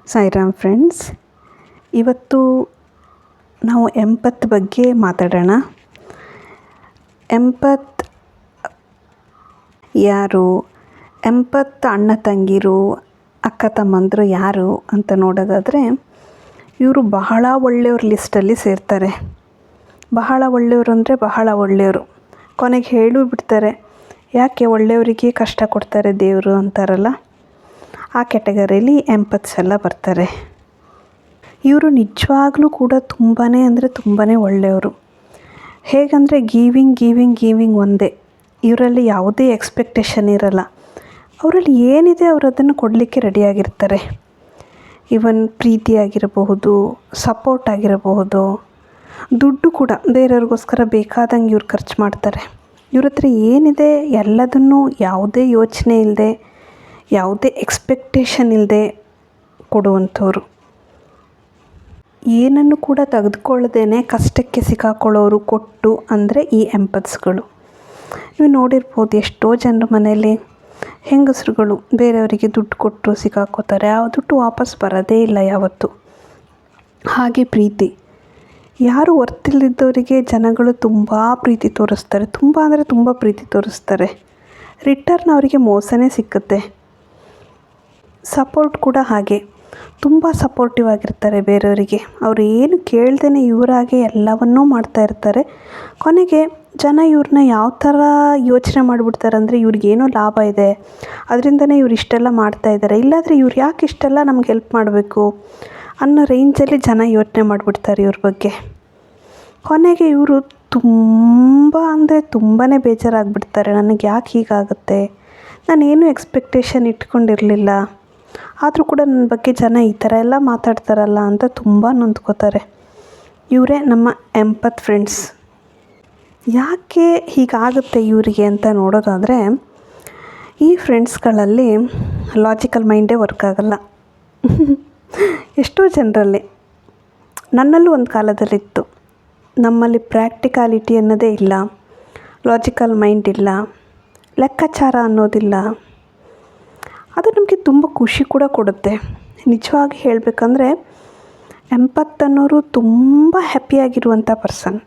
Sairam friends, ಇವತ್ತು ನಾವು ಎಂಪತ್ ಬಗ್ಗೆ ಮಾತಾಡೋಣ. ಎಂಪತ್ ಯಾರು, ಎಂಪತ್ ಅಣ್ಣ ತಂಗಿರು, ಅಕ್ಕ ತಮ್ಮಂದರು ಯಾರು ಅಂತ ನೋಡೋದಾದರೆ, ಇವರು ಬಹಳ ಒಳ್ಳೆಯವ್ರ ಲಿಸ್ಟಲ್ಲಿ ಸೇರ್ತಾರೆ. ಬಹಳ ಒಳ್ಳೆಯವರು ಅಂದರೆ ಬಹಳ ಒಳ್ಳೆಯವರು. ಕೊನೆಗೆ ಹೇಳು ಬಿಡ್ತಾರೆ, ಯಾಕೆ ಒಳ್ಳೆಯವರಿಗೆ ಕಷ್ಟ ಕೊಡ್ತಾರೆ ದೇವರು ಅಂತಾರಲ್ಲ, ಆ ಕ್ಯಾಟಗರಿಯಲ್ಲಿ ಎಂಪತ್ಸ್ ಎಲ್ಲ ಬರ್ತಾರೆ. ಇವರು ನಿಜವಾಗ್ಲೂ ಕೂಡ ತುಂಬಾ ಅಂದರೆ ತುಂಬಾ ಒಳ್ಳೆಯವರು. ಹೇಗಂದರೆ ಗೀವಿಂಗ್ ಒಂದೇ. ಇವರಲ್ಲಿ ಯಾವುದೇ ಎಕ್ಸ್ಪೆಕ್ಟೇಷನ್ ಇರಲ್ಲ. ಅವರಲ್ಲಿ ಏನಿದೆ ಅವರು ಅದನ್ನು ಕೊಡಲಿಕ್ಕೆ ರೆಡಿಯಾಗಿರ್ತಾರೆ. ಈವನ್ ಪ್ರೀತಿ ಆಗಿರಬಹುದು, ಸಪೋರ್ಟ್ ಆಗಿರಬಹುದು, ದುಡ್ಡು ಕೂಡ ಬೇರೆಯವ್ರಿಗೋಸ್ಕರ ಬೇಕಾದಂಗೆ ಇವ್ರು ಖರ್ಚು ಮಾಡ್ತಾರೆ. ಇವ್ರ ಹತ್ರ ಏನಿದೆ ಎಲ್ಲದನ್ನೂ ಯಾವುದೇ ಯೋಚನೆ ಇಲ್ಲದೆ, ಯಾವುದೇ ಎಕ್ಸ್ಪೆಕ್ಟೇಷನ್ ಇಲ್ಲದೆ ಕೊಡುವಂಥವ್ರು. ಏನನ್ನು ಕೂಡ ತೆಗೆದುಕೊಳ್ಳದೇನೆ ಕಷ್ಟಕ್ಕೆ ಸಿಕ್ಕಾಕೊಳ್ಳೋರು ಕೊಟ್ಟು ಅಂದರೆ ಈ ಎಂಪತ್ಸ್ಗಳು. ನೀವು ನೋಡಿರ್ಬೋದು, ಎಷ್ಟೋ ಜನರ ಮನೆಯಲ್ಲಿ ಹೆಂಗಸರುಗಳು ಬೇರೆಯವರಿಗೆ ದುಡ್ಡು ಕೊಟ್ಟು ಸಿಕ್ಕಾಕೋತಾರೆ. ಆ ದುಡ್ಡು ವಾಪಸ್ ಬರೋದೇ ಇಲ್ಲ ಯಾವತ್ತೂ. ಹಾಗೆ ಪ್ರೀತಿ, ಯಾರು ವರ್ತಿಲ್ಲದವರಿಗೆ ಜನಗಳು ತುಂಬ ಪ್ರೀತಿ ತೋರಿಸ್ತಾರೆ. ತುಂಬ ಅಂದರೆ ತುಂಬ ಪ್ರೀತಿ ತೋರಿಸ್ತಾರೆ. ರಿಟರ್ನ್ ಅವರಿಗೆ ಮೋಸನೇ ಸಿಕ್ಕುತ್ತೆ. ಸಪೋರ್ಟ್ ಕೂಡ ಹಾಗೆ, ತುಂಬ ಸಪೋರ್ಟಿವ್ ಆಗಿರ್ತಾರೆ ಬೇರೆಯವರಿಗೆ. ಅವರು ಏನು ಕೇಳ್ದೇ ಇವರಾಗೆ ಎಲ್ಲವನ್ನೂ ಮಾಡ್ತಾ ಇರ್ತಾರೆ. ಕೊನೆಗೆ ಜನ ಇವ್ರನ್ನ ಯಾವ ಥರ ಯೋಚನೆ ಮಾಡಿಬಿಡ್ತಾರೆ ಅಂದರೆ, ಇವ್ರಿಗೇನೋ ಲಾಭ ಇದೆ, ಅದರಿಂದನೇ ಇವ್ರು ಇಷ್ಟೆಲ್ಲ ಮಾಡ್ತಾಯಿದ್ದಾರೆ, ಇಲ್ಲಾಂದರೆ ಇವ್ರು ಯಾಕೆ ಇಷ್ಟೆಲ್ಲ ನಮ್ಗೆ ಹೆಲ್ಪ್ ಮಾಡಬೇಕು ಅನ್ನೋ ರೇಂಜಲ್ಲಿ ಜನ ಯೋಚನೆ ಮಾಡಿಬಿಡ್ತಾರೆ ಇವ್ರ ಬಗ್ಗೆ. ಕೊನೆಗೆ ಇವರು ತುಂಬ ಅಂದರೆ ತುಂಬಾ ಬೇಜಾರಾಗಿಬಿಡ್ತಾರೆ. ನನಗೆ ಯಾಕೆ ಹೀಗಾಗುತ್ತೆ, ನಾನೇನು ಎಕ್ಸ್ಪೆಕ್ಟೇಷನ್ ಇಟ್ಕೊಂಡಿರಲಿಲ್ಲ, ಆದರೂ ಕೂಡ ನನ್ನ ಬಗ್ಗೆ ಜನ ಈ ಥರ ಎಲ್ಲ ಮಾತಾಡ್ತಾರಲ್ಲ ಅಂತ ತುಂಬ ನೊಂದ್ಕೋತಾರೆ. ಇವರೇ ನಮ್ಮ ಎಂಪತ್ ಫ್ರೆಂಡ್ಸ್. ಯಾಕೆ ಹೀಗಾಗುತ್ತೆ ಇವರಿಗೆ ಅಂತ ನೋಡೋದಾದರೆ, ಈ ಫ್ರೆಂಡ್ಸ್ಗಳಲ್ಲಿ ಲಾಜಿಕಲ್ ಮೈಂಡೇ ವರ್ಕ್ ಆಗಲ್ಲ. ಎಷ್ಟೋ ಜನರಲ್ಲಿ, ನನ್ನಲ್ಲೂ ಒಂದು ಕಾಲದಲ್ಲಿತ್ತು. ನಮ್ಮಲ್ಲಿ ಪ್ರಾಕ್ಟಿಕಾಲಿಟಿ ಅನ್ನೋದೇ ಇಲ್ಲ, ಲಾಜಿಕಲ್ ಮೈಂಡ್ ಇಲ್ಲ, ಲೆಕ್ಕಾಚಾರ ಅನ್ನೋದಿಲ್ಲ. ಅದು ನಮಗೆ ತುಂಬ ಖುಷಿ ಕೂಡ ಕೊಡುತ್ತೆ. ನಿಜವಾಗಿ ಹೇಳಬೇಕಂದ್ರೆ, ಎಂಪತ್ ಅನ್ನೋರು ತುಂಬ ಹ್ಯಾಪಿಯಾಗಿರುವಂಥ ಪರ್ಸನ್.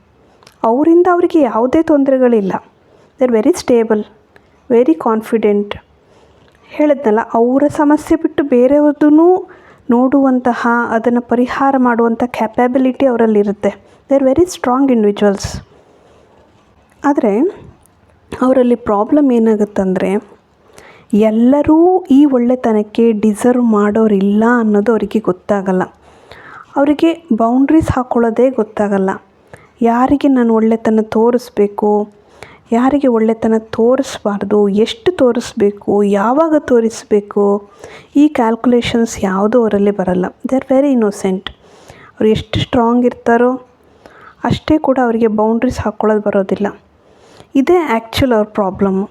ಅವರಿಂದ ಅವರಿಗೆ ಯಾವುದೇ ತೊಂದರೆಗಳಿಲ್ಲ. They are very stable, very confident. ಹೇಳಿದ್ನಲ್ಲ, ಅವರ ಸಮಸ್ಯೆ ಬಿಟ್ಟು ಬೇರೆಯವ್ರದ್ದೂ ನೋಡುವಂತಹ, ಅದನ್ನು ಪರಿಹಾರ ಮಾಡುವಂಥ ಕ್ಯಾಪಬಿಲಿಟಿ ಅವರಲ್ಲಿರುತ್ತೆ. They are very strong individuals. ಆದರೆ ಅವರಲ್ಲಿ ಪ್ರಾಬ್ಲಮ್ ಏನಾಗುತ್ತಂದರೆ, ಎಲ್ಲರೂ ಈ ಒಳ್ಳೆತನಕ್ಕೆ ಡಿಸರ್ವ್ ಮಾಡೋರಿಲ್ಲ ಅನ್ನೋದು ಅವರಿಗೆ ಗೊತ್ತಾಗಲ್ಲ. ಅವರಿಗೆ ಬೌಂಡ್ರೀಸ್ ಹಾಕ್ಕೊಳ್ಳೋದೇ ಗೊತ್ತಾಗಲ್ಲ. ಯಾರಿಗೆ ನಾನು ಒಳ್ಳೆತನ ತೋರಿಸ್ಬೇಕು, ಯಾರಿಗೆ ಒಳ್ಳೆತನ ತೋರಿಸ್ಬಾರ್ದು, ಎಷ್ಟು ತೋರಿಸ್ಬೇಕು, ಯಾವಾಗ ತೋರಿಸಬೇಕು, ಈ ಕ್ಯಾಲ್ಕುಲೇಷನ್ಸ್ ಯಾವುದೂ ಅವರಲ್ಲಿ ಬರಲ್ಲ. They are very innocent. ಅವ್ರು ಎಷ್ಟು ಸ್ಟ್ರಾಂಗ್ ಇರ್ತಾರೋ ಅಷ್ಟೇ ಕೂಡ ಅವರಿಗೆ ಬೌಂಡ್ರೀಸ್ ಹಾಕ್ಕೊಳ್ಳೋದು ಬರೋದಿಲ್ಲ. ಇದೇ ಆ್ಯಕ್ಚುಲ್ ಅವ್ರ ಪ್ರಾಬ್ಲಮ್ಮು.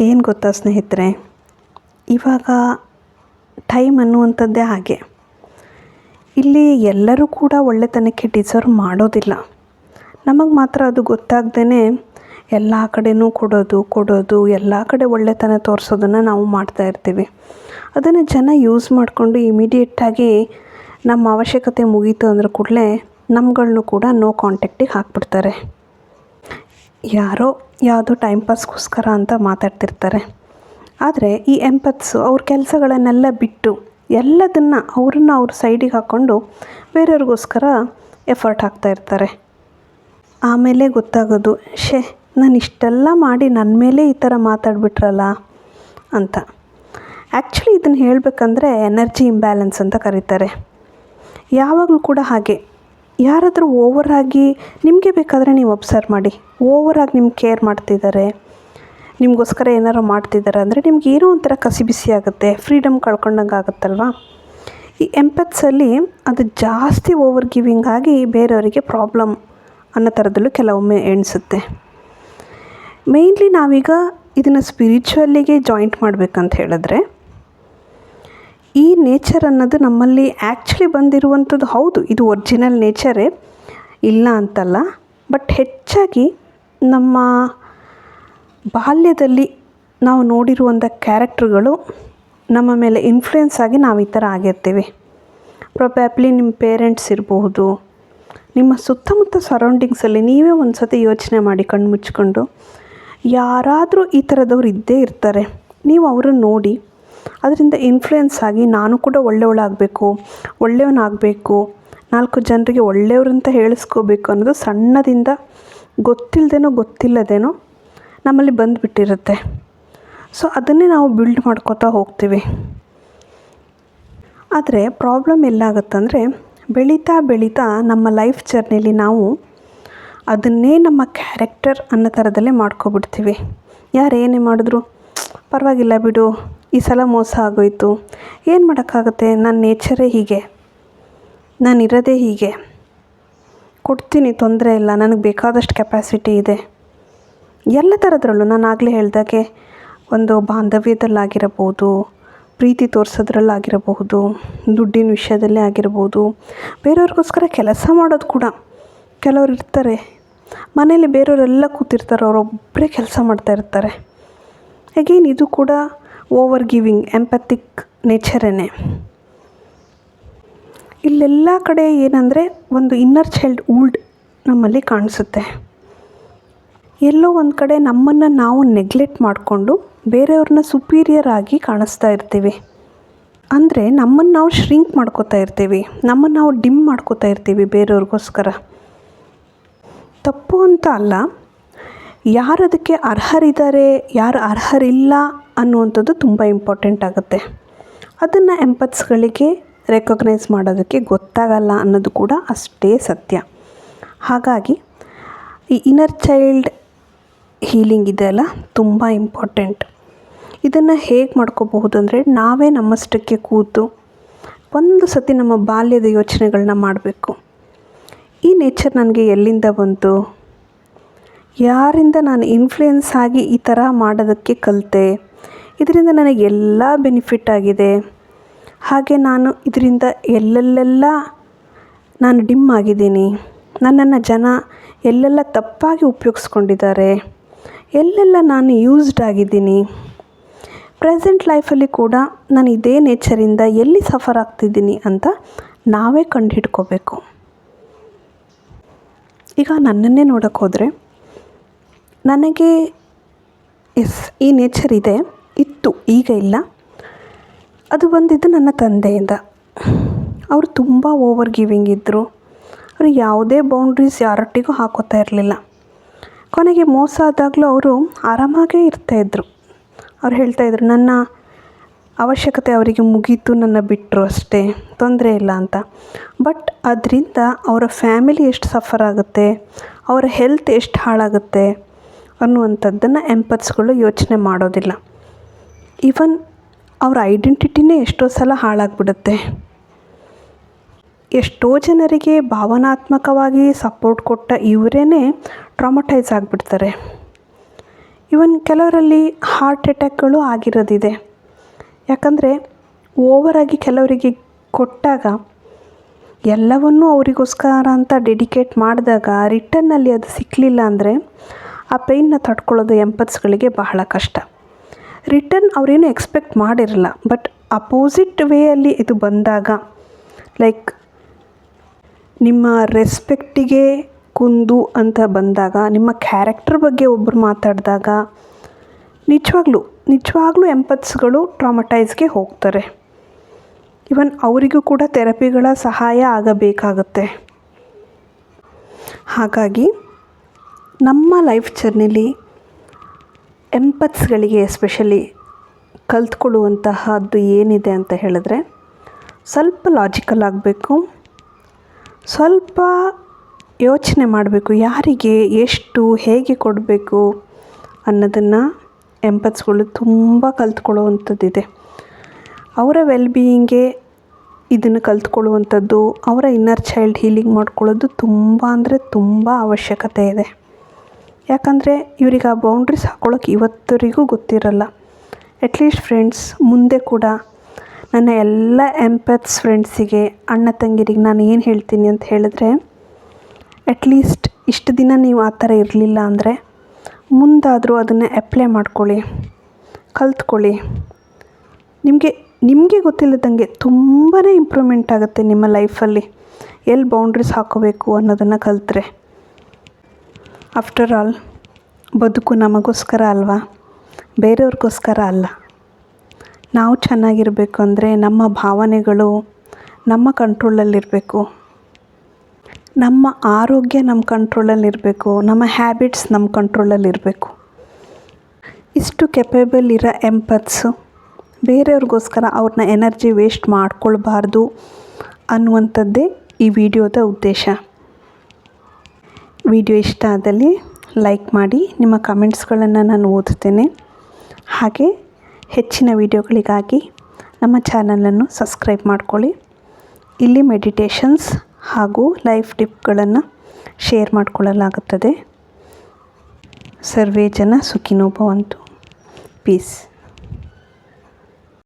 ಏನು ಗೊತ್ತಾ ಸ್ನೇಹಿತರೆ, ಇವಾಗ ಟೈಮ್ ಅನ್ನುವಂಥದ್ದೇ ಹಾಗೆ. ಇಲ್ಲಿ ಎಲ್ಲರೂ ಕೂಡ ಒಳ್ಳೆತನಕ್ಕೆ ಡಿಸರ್ವ್ ಮಾಡೋದಿಲ್ಲ. ನಮಗೆ ಮಾತ್ರ ಅದು ಗೊತ್ತಾಗ್ದೇ ಎಲ್ಲ ಕಡೆನೂ ಕೊಡೋದು ಎಲ್ಲ ಕಡೆ ಒಳ್ಳೆತನ ತೋರಿಸೋದನ್ನು ನಾವು ಮಾಡ್ತಾಯಿರ್ತೀವಿ. ಅದನ್ನು ಜನ ಯೂಸ್ ಮಾಡಿಕೊಂಡು ಇಮಿಡಿಯೇಟಾಗಿ ನಮ್ಮ ಅವಶ್ಯಕತೆ ಮುಗೀತು ಅಂದ್ರೆ ಕೂಡಲೇ ನಮ್ಗಳನ್ನೂ ಕೂಡ ನೋ ಕಾಂಟ್ಯಾಕ್ಟಿಗೆ ಹಾಕ್ಬಿಡ್ತಾರೆ. ಯಾರೋ ಯಾವುದೋ ಟೈಮ್ ಪಾಸ್ಗೋಸ್ಕರ ಅಂತ ಮಾತಾಡ್ತಿರ್ತಾರೆ. ಆದರೆ ಈ ಎಂಪತ್ಸು ಅವ್ರ ಕೆಲಸಗಳನ್ನೆಲ್ಲ ಬಿಟ್ಟು ಎಲ್ಲದನ್ನು ಅವ್ರ ಸೈಡಿಗೆ ಹಾಕ್ಕೊಂಡು ಬೇರೆಯವ್ರಿಗೋಸ್ಕರ ಎಫರ್ಟ್ ಹಾಕ್ತಾಯಿರ್ತಾರೆ. ಆಮೇಲೆ ಗೊತ್ತಾಗೋದು, ನಾನು ಇಷ್ಟೆಲ್ಲ ಮಾಡಿ ನನ್ನ ಮೇಲೆ ಈ ಥರ ಮಾತಾಡ್ಬಿಟ್ರಲ್ಲ ಅಂತ. ಆ್ಯಕ್ಚುಲಿ ಇದನ್ನು ಹೇಳಬೇಕಂದ್ರೆ ಎನರ್ಜಿ ಇಂಬ್ಯಾಲೆನ್ಸ್ ಅಂತ ಕರೀತಾರೆ. ಯಾವಾಗಲೂ ಕೂಡ ಹಾಗೆ, ಯಾರಾದರೂ ಓವರಾಗಿ, ನಿಮಗೆ ಬೇಕಾದರೆ ನೀವು ಒಬ್ಸರ್ವ್ ಮಾಡಿ, ಓವರಾಗಿ ನಿಮ್ಗೆ ಕೇರ್ ಮಾಡ್ತಿದ್ದಾರೆ, ನಿಮಗೋಸ್ಕರ ಏನಾರು ಮಾಡ್ತಿದ್ದಾರೆ ಅಂದರೆ ನಿಮ್ಗೆ ಏನೋ ಒಂಥರ ಕಸಿ ಬಿಸಿ ಆಗುತ್ತೆ, ಫ್ರೀಡಮ್ ಕಳ್ಕೊಂಡಂಗೆ ಆಗುತ್ತಲ್ವ. ಈ ಎಂಪತ್ಸಲ್ಲಿ ಅದು ಜಾಸ್ತಿ ಓವರ್ ಗಿವಿಂಗ್ ಆಗಿ ಬೇರೆಯವರಿಗೆ ಪ್ರಾಬ್ಲಮ್ ಅನ್ನೋ ಥರದಲ್ಲೂ ಕೆಲವೊಮ್ಮೆ ಎಣಿಸುತ್ತೆ. ಮೇಯ್ನ್ಲಿ ನಾವೀಗ ಇದನ್ನು ಸ್ಪಿರಿಚುವಲ್ಲಿಗೆ ಜಾಯಿಂಟ್ ಮಾಡಬೇಕಂತ ಹೇಳಿದ್ರೆ, ಈ ನೇಚರ್ ಅನ್ನೋದು ನಮ್ಮಲ್ಲಿ ಆ್ಯಕ್ಚುಲಿ ಬಂದಿರುವಂಥದ್ದು ಹೌದು. ಇದು ಒರಿಜಿನಲ್ ನೇಚರೇ, ಇಲ್ಲ ಅಂತಲ್ಲ. ಬಟ್ ಹೆಚ್ಚಾಗಿ ನಮ್ಮ ಬಾಲ್ಯದಲ್ಲಿ ನಾವು ನೋಡಿರುವಂಥ ಕ್ಯಾರೆಕ್ಟ್ರುಗಳು ನಮ್ಮ ಮೇಲೆ ಇನ್ಫ್ಲುಯೆನ್ಸ್ ಆಗಿ ನಾವು ಈ ಥರ ಆಗಿರ್ತೀವಿ. ಪ್ರೊಬ್ಯಾಬ್ಲಿ ನಿಮ್ಮ ಪೇರೆಂಟ್ಸ್ ಇರಬಹುದು, ನಿಮ್ಮ ಸುತ್ತಮುತ್ತ ಸರೌಂಡಿಂಗ್ಸಲ್ಲಿ ನೀವೇ ಒಂದು ಸತಿ ಯೋಚನೆ ಮಾಡಿ ಕಣ್ಣು ಮುಚ್ಕೊಂಡು, ಯಾರಾದರೂ ಈ ಥರದವ್ರು ಇದ್ದೇ ಇರ್ತಾರೆ. ನೀವು ಅವರನ್ನು ನೋಡಿ ಅದರಿಂದ ಇನ್ಫ್ಲುಯೆನ್ಸ್ ಆಗಿ ನಾನು ಕೂಡ ಒಳ್ಳೆಯವಳಾಗಬೇಕು, ಒಳ್ಳೆಯವನಾಗಬೇಕು, 4 ಜನರಿಗೆ ಒಳ್ಳೆಯವ್ರಂತ ಹೇಳಿಸ್ಕೋಬೇಕು ಅನ್ನೋದು ಸಣ್ಣದಿಂದ ಗೊತ್ತಿಲ್ಲದೇನೋ ನಮ್ಮಲ್ಲಿ ಬಂದುಬಿಟ್ಟಿರುತ್ತೆ. ಸೊ ಅದನ್ನೇ ನಾವು ಬಿಲ್ಡ್ ಮಾಡ್ಕೋತಾ ಹೋಗ್ತೀವಿ. ಆದರೆ ಪ್ರಾಬ್ಲಮ್ ಎಲ್ಲಾಗುತ್ತಂದರೆ ಬೆಳೀತಾ ನಮ್ಮ ಲೈಫ್ ಜರ್ನಿಲಿ ನಾವು ಅದನ್ನೇ ನಮ್ಮ ಕ್ಯಾರೆಕ್ಟರ್ ಅನ್ನೋ ಥರದಲ್ಲೇ ಮಾಡ್ಕೊಬಿಡ್ತೀವಿ. ಯಾರೇನೇ ಮಾಡಿದ್ರು ಪರವಾಗಿಲ್ಲ ಬಿಡು, ಈ ಸಲ ಮೋಸ ಆಗೋಯ್ತು, ಏನು ಮಾಡೋಕ್ಕಾಗುತ್ತೆ, ನನ್ನ ನೇಚರೇ ಹೀಗೆ, ನಾನಿರೋದೇ ಹೀಗೆ, ಕೊಡ್ತೀನಿ ತೊಂದರೆ ಇಲ್ಲ, ನನಗೆ ಬೇಕಾದಷ್ಟು ಕೆಪಾಸಿಟಿ ಇದೆ. ಎಲ್ಲ ಥರದ್ರಲ್ಲೂ ನಾನು ಆಗಲೇ ಹೇಳ್ದಾಗೆ ಒಂದು ಬಾಂಧವ್ಯದಲ್ಲಾಗಿರಬಹುದು, ಪ್ರೀತಿ ತೋರಿಸೋದ್ರಲ್ಲಾಗಿರಬಹುದು, ದುಡ್ಡಿನ ವಿಷಯದಲ್ಲೇ ಆಗಿರ್ಬೋದು, ಬೇರೆಯವ್ರಿಗೋಸ್ಕರ ಕೆಲಸ ಮಾಡೋದು ಕೂಡ. ಕೆಲವ್ರು ಇರ್ತಾರೆ ಮನೇಲಿ, ಬೇರೆಯವರೆಲ್ಲ ಕೂತಿರ್ತಾರೆ, ಅವರೊಬ್ಬರೇ ಕೆಲಸ ಮಾಡ್ತಾಯಿರ್ತಾರೆ. ಅಗೇನ್ ಇದು ಕೂಡ ಓವರ್ ಗಿವಿಂಗ್, ಎಂಪಥಿಕ್ ನೇಚರೇ. ಇಲ್ಲೆಲ್ಲ ಕಡೆ ಏನಂದರೆ ಒಂದು ಇನ್ನರ್ ಚೈಲ್ಡ್ ಊಲ್ಡ್ ನಮ್ಮಲ್ಲಿ ಕಾಣಿಸುತ್ತೆ. ಎಲ್ಲೋ ಒಂದು ಕಡೆ ನಮ್ಮನ್ನು ನಾವು ನೆಗ್ಲೆಕ್ಟ್ ಮಾಡಿಕೊಂಡು ಬೇರೆಯವ್ರನ್ನ ಸುಪೀರಿಯರ್ ಆಗಿ ಕಾಣಿಸ್ತಾ ಇರ್ತೀವಿ. ಅಂದರೆ ನಮ್ಮನ್ನು ನಾವು ಶ್ರಿಂಕ್ ಮಾಡ್ಕೋತಾ ಇರ್ತೀವಿ, ನಮ್ಮನ್ನು ನಾವು ಡಿಮ್ ಮಾಡ್ಕೋತಾ ಇರ್ತೀವಿ ಬೇರೆಯವ್ರಿಗೋಸ್ಕರ. ತಪ್ಪು ಅಂತ ಅಲ್ಲ, ಯಾರು ಅದಕ್ಕೆ ಅರ್ಹರಿದ್ದಾರೆ, ಯಾರು ಅರ್ಹರಿಲ್ಲ ಅನ್ನುವಂಥದ್ದು ತುಂಬ ಇಂಪಾರ್ಟೆಂಟ್ ಆಗುತ್ತೆ. ಅದನ್ನು ಎಂಪತ್ಸ್ಗಳಿಗೆ ರೆಕಗ್ನೈಸ್ ಮಾಡೋದಕ್ಕೆ ಗೊತ್ತಾಗಲ್ಲ ಅನ್ನೋದು ಕೂಡ ಅಷ್ಟೇ ಸತ್ಯ. ಹಾಗಾಗಿ ಈ ಇನ್ನರ್ ಚೈಲ್ಡ್ ಹೀಲಿಂಗ್ ಇದೆಯಲ್ಲ ತುಂಬ ಇಂಪಾರ್ಟೆಂಟ್. ಇದನ್ನು ಹೇಗೆ ಮಾಡ್ಕೋಬಹುದು ಅಂದರೆ ನಾವೇ ನಮ್ಮಷ್ಟಕ್ಕೆ ಕೂತು ಒಂದು ಸತಿ ನಮ್ಮ ಬಾಲ್ಯದ ಯೋಚನೆಗಳನ್ನ ಮಾಡಬೇಕು. ಈ ನೇಚರ್ ನನಗೆ ಎಲ್ಲಿಂದ ಬಂತು, ಯಾರಿಂದ ನಾನು ಇನ್ಫ್ಲುಯೆನ್ಸ್ ಆಗಿ ಈ ಥರ ಮಾಡೋದಕ್ಕೆ ಕಲಿತೆ, ಇದರಿಂದ ನನಗೆ ಎಲ್ಲ ಬೆನಿಫಿಟ್ ಆಗಿದೆ, ಹಾಗೆ ನಾನು ಇದರಿಂದ ಎಲ್ಲೆಲ್ಲೆಲ್ಲ ನಾನು ಡಿಮ್ ಆಗಿದ್ದೀನಿ, ನನ್ನನ್ನು ಜನ ಎಲ್ಲೆಲ್ಲ ತಪ್ಪಾಗಿ ಉಪಯೋಗಿಸ್ಕೊಂಡಿದ್ದಾರೆ, ಎಲ್ಲೆಲ್ಲ ನಾನು ಯೂಸ್ಡ್ ಆಗಿದ್ದೀನಿ, ಪ್ರೆಸೆಂಟ್ ಲೈಫಲ್ಲಿ ಕೂಡ ನಾನು ಇದೇ ನೇಚರಿಂದ ಎಲ್ಲಿ ಸಫರ್ ಆಗ್ತಿದ್ದೀನಿ ಅಂತ ನಾವೇ ಕಂಡುಹಿಡ್ಕೋಬೇಕು. ಈಗ ನನ್ನನ್ನೇ ನೋಡೋಕ್ಕೆ ಹೋದರೆ ನನಗೆ ಈ ನೇಚರ್ ಇತ್ತು, ಈಗ ಇಲ್ಲ. ಅದು ಬಂದಿದ್ದು ನನ್ನ ತಂದೆಯಿಂದ. ಅವರು ತುಂಬ ಓವರ್ ಗಿವಿಂಗ್ ಇದ್ದರು. ಅವರು ಯಾವುದೇ ಬೌಂಡ್ರೀಸ್ ಯಾರೊಟ್ಟಿಗೂ ಹಾಕೋತಾ ಇರಲಿಲ್ಲ. ಕೊನೆಗೆ ಮೋಸ ಆದಾಗಲೂ ಅವರು ಆರಾಮಾಗೇ ಇರ್ತಾಯಿದ್ರು. ಅವ್ರು ಹೇಳ್ತಾಯಿದ್ರು, ನನ್ನ ಅವಶ್ಯಕತೆ ಅವರಿಗೆ ಮುಗೀತು, ನನ್ನ ಬಿಟ್ಟರು ಅಷ್ಟೇ, ತೊಂದರೆ ಇಲ್ಲ ಅಂತ. ಬಟ್ ಅದರಿಂದ ಅವರ ಫ್ಯಾಮಿಲಿ ಎಷ್ಟು ಸಫರ್ ಆಗುತ್ತೆ, ಅವರ ಹೆಲ್ತ್ ಎಷ್ಟು ಹಾಳಾಗುತ್ತೆ ಅನ್ನುವಂಥದ್ದನ್ನು ಎಂಪತ್ಸ್ಗಳು ಯೋಚನೆ ಮಾಡೋದಿಲ್ಲ. ಈವನ್ ಅವ್ರ ಐಡೆಂಟಿಟಿನೇ ಎಷ್ಟೋ ಸಲ ಹಾಳಾಗಿಬಿಡುತ್ತೆ. ಎಷ್ಟೋ ಜನರಿಗೆ ಭಾವನಾತ್ಮಕವಾಗಿ ಸಪೋರ್ಟ್ ಕೊಟ್ಟ ಇವರೇ ಟ್ರಾಮಟೈಸ್ ಆಗಿಬಿಡ್ತಾರೆ. ಇವನ್ ಕೆಲವರಲ್ಲಿ ಹಾರ್ಟ್ ಅಟ್ಯಾಕ್ಗಳು ಆಗಿರೋದಿದೆ. ಯಾಕಂದರೆ ಓವರಾಗಿ ಕೆಲವರಿಗೆ ಕೊಟ್ಟಾಗ ಎಲ್ಲವನ್ನೂ ಅವರಿಗೋಸ್ಕರ ಅಂತ ಡೆಡಿಕೇಟ್ ಮಾಡಿದಾಗ ರಿಟರ್ನಲ್ಲಿ ಅದು ಸಿಕ್ಕಲಿಲ್ಲ ಅಂದರೆ ಆ ಪೇಯ್ನ ತಡ್ಕೊಳ್ಳೋದು ಎಂಪತ್ಸ್ಗಳಿಗೆ ಬಹಳ ಕಷ್ಟ. ರಿಟರ್ನ್ ಅವರೇನು ಎಕ್ಸ್ಪೆಕ್ಟ್ ಮಾಡಿರಲ್ಲ, ಬಟ್ ಅಪೋಸಿಟ್ ವೇಯಲ್ಲಿ ಇದು ಬಂದಾಗ, ಲೈಕ್ ನಿಮ್ಮ ರೆಸ್ಪೆಕ್ಟಿಗೆ ಕುಂದು ಅಂತ ಬಂದಾಗ, ನಿಮ್ಮ ಕ್ಯಾರೆಕ್ಟರ್ ಬಗ್ಗೆ ಒಬ್ಬರು ಮಾತಾಡಿದಾಗ ನಿಜವಾಗ್ಲೂ ಎಂಪತ್ಸ್ಗಳು ಟ್ರಾಮಟೈಸ್ಗೆ ಹೋಗ್ತಾರೆ. ಇವನ್ ಅವರಿಗೂ ಕೂಡ ಥೆರಪಿಗಳ ಸಹಾಯ ಆಗಬೇಕಾಗುತ್ತೆ. ಹಾಗಾಗಿ ನಮ್ಮ ಲೈಫ್ ಜರ್ನಿಲಿ ಎಂಪತ್ಸ್ಗಳಿಗೆ ಎಸ್ಪೆಷಲಿ ಕಲ್ತ್ಕೊಳ್ಳುವಂತಹದ್ದು ಏನಿದೆ ಅಂತ ಹೇಳಿದ್ರೆ, ಸ್ವಲ್ಪ ಲಾಜಿಕಲ್ ಆಗಬೇಕು, ಸ್ವಲ್ಪ ಯೋಚನೆ ಮಾಡಬೇಕು, ಯಾರಿಗೆ ಎಷ್ಟು ಹೇಗೆ ಕೊಡಬೇಕು ಅನ್ನೋದನ್ನು ಎಂಪತ್ಸ್ಗಳು ತುಂಬ ಕಲ್ತ್ಕೊಳ್ಳುವಂಥದ್ದಿದೆ. ಅವರ ವೆಲ್ಬೀಯಿಂಗ್ಗೆ ಇದನ್ನು ಕಲ್ತ್ಕೊಳ್ಳುವಂಥದ್ದು, ಅವರ ಇನ್ನರ್ ಚೈಲ್ಡ್ ಹೀಲಿಂಗ್ ಮಾಡ್ಕೊಳ್ಳೋದು ತುಂಬ ಅಂದರೆ ತುಂಬ ಅವಶ್ಯಕತೆ ಇದೆ. ಯಾಕಂದರೆ ಇವ್ರಿಗೆ ಆ ಬೌಂಡ್ರೀಸ್ ಹಾಕ್ಕೊಳ್ಳೋಕೆ ಇವತ್ತವರೆಗೂ ಗೊತ್ತಿರಲ್ಲ. ಅಟ್ಲೀಸ್ಟ್ ಫ್ರೆಂಡ್ಸ್, ಮುಂದೆ ಕೂಡ ನನ್ನ ಎಲ್ಲ ಎಂಪತ್ಸ್ ಫ್ರೆಂಡ್ಸಿಗೆ, ಅಣ್ಣ ತಂಗಿರಿಗೆ ನಾನು ಏನು ಹೇಳ್ತೀನಿ ಅಂತ ಹೇಳಿದ್ರೆ, ಅಟ್ಲೀಸ್ಟ್ ಇಷ್ಟು ದಿನ ನೀವು ಆ ಥರ ಇರಲಿಲ್ಲ ಅಂದರೆ ಮುಂದಾದರೂ ಅದನ್ನು ಅಪ್ಲೈ ಮಾಡ್ಕೊಳ್ಳಿ, ಕಲ್ತ್ಕೊಳ್ಳಿ. ನಿಮಗೆ ಗೊತ್ತಿಲ್ಲದಂಗೆ ತುಂಬಾ ಇಂಪ್ರೂವ್ಮೆಂಟ್ ಆಗುತ್ತೆ ನಿಮ್ಮ ಲೈಫಲ್ಲಿ. ಎಲ್ಲಿ ಬೌಂಡ್ರೀಸ್ ಹಾಕೋಬೇಕು ಅನ್ನೋದನ್ನು ಕಲಿತ್ರೆ. ಆಫ್ಟರ್ ಆಲ್ ಬದುಕು ನಮಗೋಸ್ಕರ ಅಲ್ವಾ, ಬೇರೆಯವ್ರಿಗೋಸ್ಕರ ಅಲ್ಲ. ನಾವು ಚೆನ್ನಾಗಿರಬೇಕು ಅಂದರೆ ನಮ್ಮ ಭಾವನೆಗಳು ನಮ್ಮ ಕಂಟ್ರೋಲಲ್ಲಿರಬೇಕು, ನಮ್ಮ ಆರೋಗ್ಯ ನಮ್ಮ ಕಂಟ್ರೋಲಲ್ಲಿರಬೇಕು, ನಮ್ಮ ಹ್ಯಾಬಿಟ್ಸ್ ನಮ್ಮ ಕಂಟ್ರೋಲಲ್ಲಿರಬೇಕು. ಇಷ್ಟು ಕೆಪೇಬಲ್ ಇರೋ ಎಂಪತ್ಸು ಬೇರೆಯವ್ರಿಗೋಸ್ಕರ ಅವ್ರನ್ನ ಎನರ್ಜಿ ವೇಸ್ಟ್ ಮಾಡ್ಕೊಳ್ಬಾರ್ದು ಅನ್ನುವಂಥದ್ದೇ ಈ ವಿಡಿಯೋದ ಉದ್ದೇಶ. ವಿಡಿಯೋ ಇಷ್ಟ ಆದಲ್ಲಿ ಲೈಕ್ ಮಾಡಿ, ನಿಮ್ಮ ಕಮೆಂಟ್ಸ್ಗಳನ್ನು ನಾನು ಓದುತ್ತೇನೆ. ಹಾಗೆ ಹೆಚ್ಚಿನ ವಿಡಿಯೋಗಳಿಗಾಗಿ ನಮ್ಮ ಚಾನಲನ್ನು ಸಬ್ಸ್ಕ್ರೈಬ್ ಮಾಡ್ಕೊಳ್ಳಿ. ಇಲ್ಲಿ ಮೆಡಿಟೇಷನ್ಸ್ ಹಾಗೂ ಲೈಫ್ ಟಿಪ್ಗಳನ್ನು ಶೇರ್ ಮಾಡಿಕೊಳ್ಳಲಾಗುತ್ತದೆ. ಸರ್ವೇ ಜನ ಸುಖಿನೋ ಭವಂತು. ಪೀಸ್.